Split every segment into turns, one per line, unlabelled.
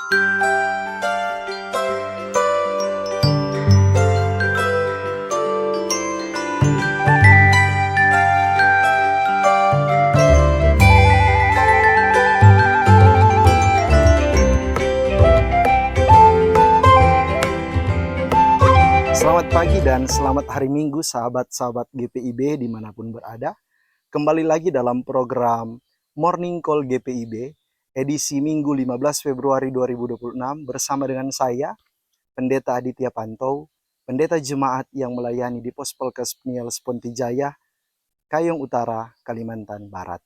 Selamat pagi dan selamat hari Minggu sahabat-sahabat GPIB dimanapun berada. Kembali lagi dalam program Morning Call GPIB edisi Minggu 15 Februari 2026 bersama dengan saya, Pendeta Aditya Pantau, Pendeta Jemaat yang melayani di Pos Polkes Pniels Pontijaya, Kayong Utara, Kalimantan Barat.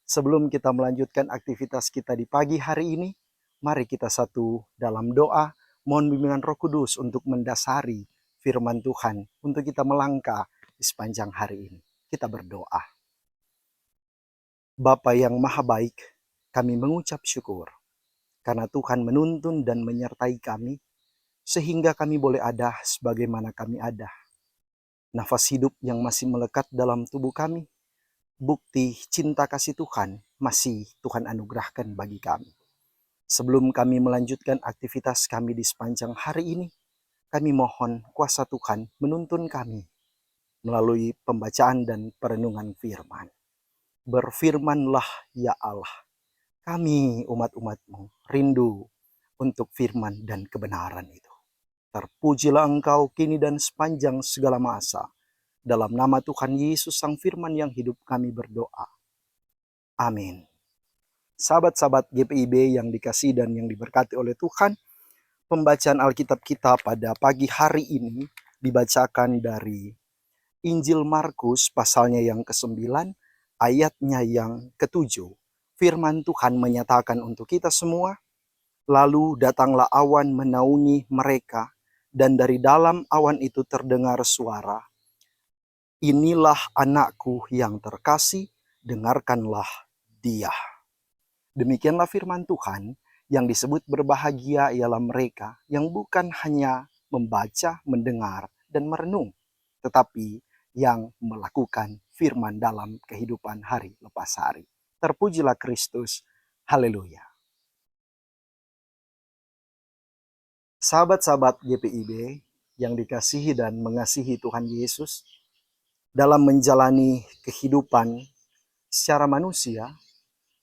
Sebelum kita melanjutkan aktivitas kita di pagi hari ini, mari kita satu dalam doa, mohon bimbingan Roh Kudus untuk mendasari firman Tuhan, untuk kita melangkah di sepanjang hari ini. Kita berdoa. Bapa yang Maha Baik, kami mengucap syukur karena Tuhan menuntun dan menyertai kami, sehingga kami boleh ada sebagaimana kami ada. Nafas hidup yang masih melekat dalam tubuh kami, bukti cinta kasih Tuhan masih Tuhan anugerahkan bagi kami. Sebelum kami melanjutkan aktivitas kami di sepanjang hari ini, kami mohon kuasa Tuhan menuntun kami melalui pembacaan dan perenungan firman. Berfirmanlah ya Allah, kami umat-umat-Mu rindu untuk firman dan kebenaran itu. Terpujilah Engkau kini dan sepanjang segala masa. Dalam nama Tuhan Yesus Sang Firman yang hidup kami berdoa. Amin. Sahabat-sahabat GPIB yang dikasihi dan yang diberkati oleh Tuhan, pembacaan Alkitab kita pada pagi hari ini dibacakan dari Injil Markus pasalnya yang ke-9, ayatnya yang ke-7. Firman Tuhan menyatakan untuk kita semua, lalu datanglah awan menaungi mereka, dan dari dalam awan itu terdengar suara, inilah anakku yang terkasih, dengarkanlah dia. Demikianlah firman Tuhan. Yang disebut berbahagia ialah mereka yang bukan hanya membaca, mendengar, dan merenung, tetapi yang melakukan firman dalam kehidupan hari lepas hari. Terpujilah Kristus. Haleluya. Sahabat-sahabat GPIB yang dikasihi dan mengasihi Tuhan Yesus, dalam menjalani kehidupan secara manusia,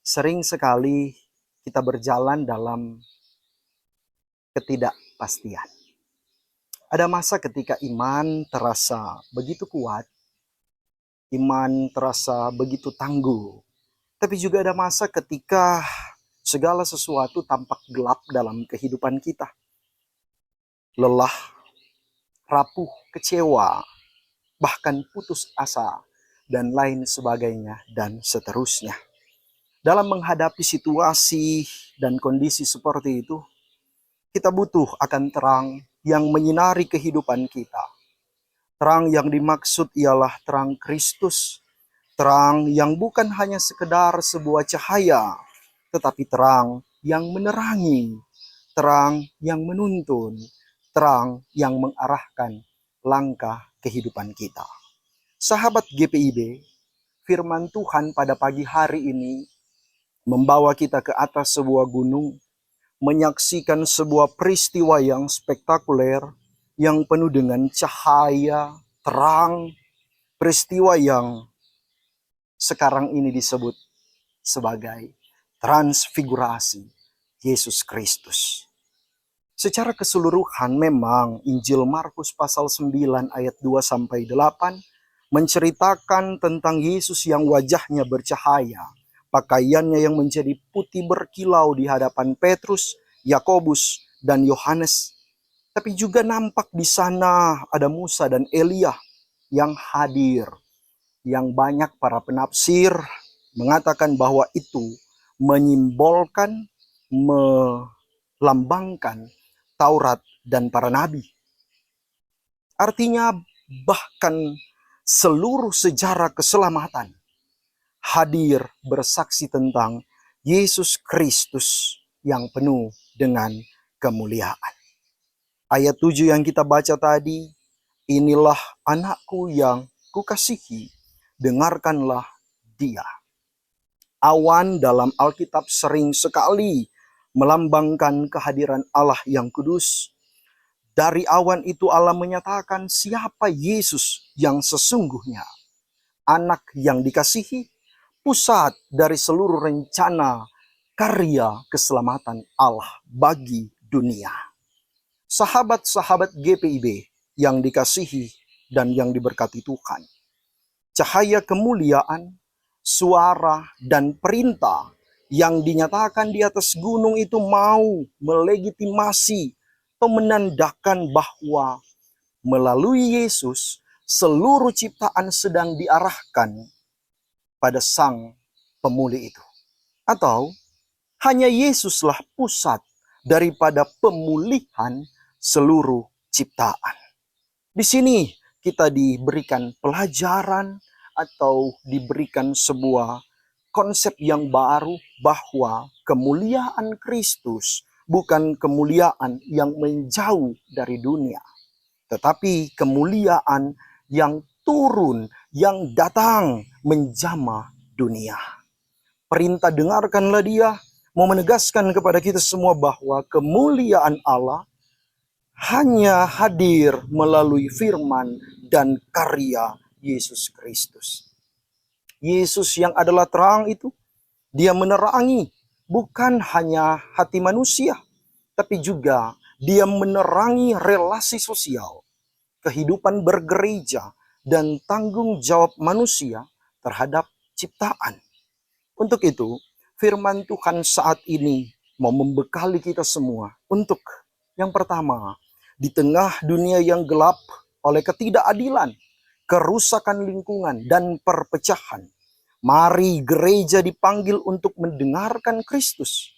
sering sekali kita berjalan dalam ketidakpastian. Ada masa ketika iman terasa begitu kuat, iman terasa begitu tangguh. Tapi juga ada masa ketika segala sesuatu tampak gelap dalam kehidupan kita. Lelah, rapuh, kecewa, bahkan putus asa, dan lain sebagainya, dan seterusnya. Dalam menghadapi situasi dan kondisi seperti itu, kita butuh akan terang yang menyinari kehidupan kita. Terang yang dimaksud ialah terang Kristus. Terang yang bukan hanya sekedar sebuah cahaya, tetapi terang yang menerangi, terang yang menuntun, terang yang mengarahkan langkah kehidupan kita. Sahabat GPIB, firman Tuhan pada pagi hari ini membawa kita ke atas sebuah gunung, menyaksikan sebuah peristiwa yang spektakuler, yang penuh dengan cahaya, terang, peristiwa yang sekarang ini disebut sebagai transfigurasi Yesus Kristus. Secara keseluruhan memang Injil Markus pasal 9 ayat 2-8 menceritakan tentang Yesus yang wajahnya bercahaya, pakaiannya yang menjadi putih berkilau di hadapan Petrus, Yakobus, dan Yohanes. Tapi juga nampak di sana ada Musa dan Elia yang hadir. Yang banyak para penafsir mengatakan bahwa itu menyimbolkan, melambangkan Taurat dan para nabi. Artinya bahkan seluruh sejarah keselamatan hadir bersaksi tentang Yesus Kristus yang penuh dengan kemuliaan. Ayat 7 yang kita baca tadi, inilah anakku yang kukasihi, dengarkanlah dia. Awan dalam Alkitab sering sekali melambangkan kehadiran Allah yang kudus. Dari awan itu Allah menyatakan siapa Yesus yang sesungguhnya, anak yang dikasihi, pusat dari seluruh rencana karya keselamatan Allah bagi dunia. Sahabat-sahabat GPIB yang dikasihi dan yang diberkati Tuhan, cahaya kemuliaan, suara, dan perintah yang dinyatakan di atas gunung itu mau melegitimasi atau menandakan bahwa melalui Yesus seluruh ciptaan sedang diarahkan pada Sang Pemulih itu. Atau hanya Yesuslah pusat daripada pemulihan seluruh ciptaan. Di sini kita diberikan pelajaran atau diberikan sebuah konsep yang baru bahwa kemuliaan Kristus bukan kemuliaan yang menjauh dari dunia, tetapi kemuliaan yang turun, yang datang menjamah dunia. Perintah dengarkanlah dia, mau menegaskan kepada kita semua bahwa kemuliaan Allah hanya hadir melalui firman dan karya Yesus Kristus. Yesus yang adalah terang itu, dia menerangi bukan hanya hati manusia, tapi juga dia menerangi relasi sosial, kehidupan bergereja, dan tanggung jawab manusia terhadap ciptaan. Untuk itu, firman Tuhan saat ini mau membekali kita semua untuk yang pertama, di tengah dunia yang gelap oleh ketidakadilan, kerusakan lingkungan, dan perpecahan, mari gereja dipanggil untuk mendengarkan Kristus.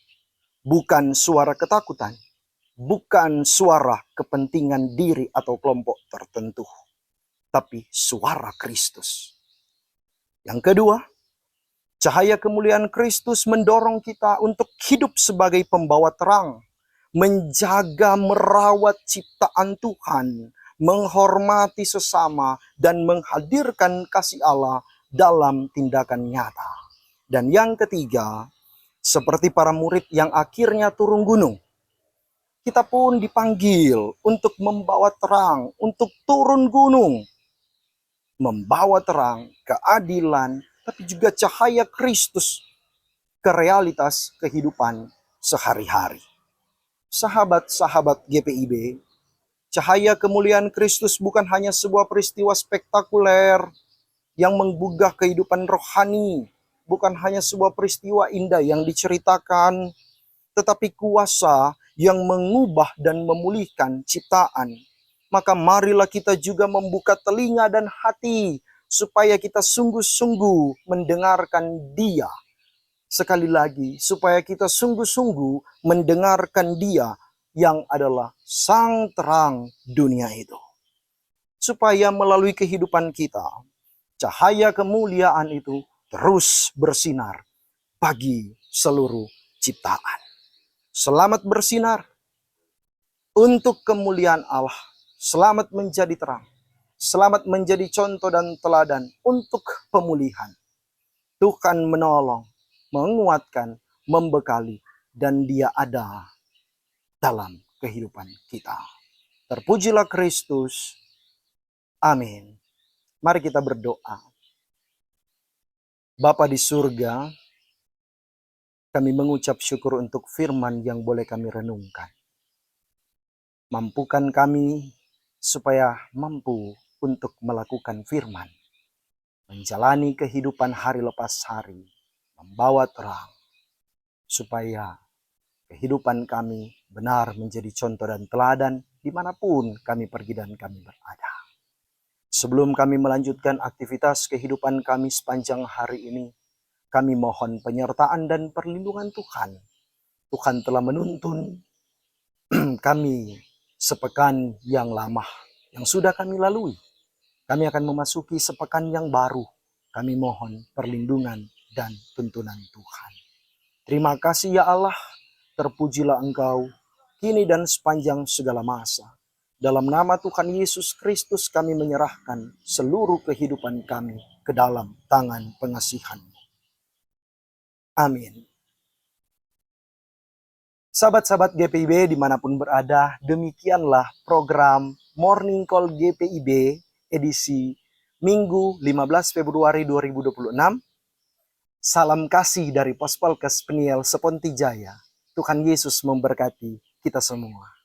Bukan suara ketakutan, bukan suara kepentingan diri atau kelompok tertentu, tapi suara Kristus. Yang kedua, cahaya kemuliaan Kristus mendorong kita untuk hidup sebagai pembawa terang, menjaga merawat ciptaan Tuhan, menghormati sesama, dan menghadirkan kasih Allah dalam tindakan nyata. Dan yang ketiga, seperti para murid yang akhirnya turun gunung, kita pun dipanggil untuk membawa terang, untuk turun gunung, membawa terang, keadilan, tapi juga cahaya Kristus ke realitas kehidupan sehari-hari. Sahabat-sahabat GPIB, cahaya kemuliaan Kristus bukan hanya sebuah peristiwa spektakuler yang menggugah kehidupan rohani, bukan hanya sebuah peristiwa indah yang diceritakan, tetapi kuasa yang mengubah dan memulihkan ciptaan. Maka marilah kita juga membuka telinga dan hati supaya kita sungguh-sungguh mendengarkan Dia. Sekali lagi, supaya kita sungguh-sungguh mendengarkan Dia yang adalah sang terang dunia itu. Supaya melalui kehidupan kita, cahaya kemuliaan itu terus bersinar bagi seluruh ciptaan. Selamat bersinar untuk kemuliaan Allah. Selamat menjadi terang. Selamat menjadi contoh dan teladan untuk pemulihan. Tuhan menolong, menguatkan, membekali, dan Dia ada dalam kehidupan kita. Terpujilah Kristus. Amin. Mari kita berdoa. Bapa di surga, kami mengucap syukur untuk firman yang boleh kami renungkan. Mampukan kami supaya mampu untuk melakukan firman, menjalani kehidupan hari lepas hari, membawa terang, supaya kehidupan kami benar menjadi contoh dan teladan dimanapun kami pergi dan kami berada. Sebelum kami melanjutkan aktivitas kehidupan kami sepanjang hari ini, kami mohon penyertaan dan perlindungan Tuhan. Tuhan telah menuntun kami sepekan yang lama yang sudah kami lalui. Kami akan memasuki sepekan yang baru. Kami mohon perlindungan dan tuntunan Tuhan. Terima kasih ya Allah, terpujilah Engkau, kini dan sepanjang segala masa. Dalam nama Tuhan Yesus Kristus kami menyerahkan seluruh kehidupan kami ke dalam tangan pengasihan-Mu. Amin. Sahabat-sahabat GPIB dimanapun berada, demikianlah program Morning Call GPIB edisi Minggu 15 Februari 2026. Salam kasih dari Pospolkes Peniel Seponti Jaya. Tuhan Yesus memberkati kita semua.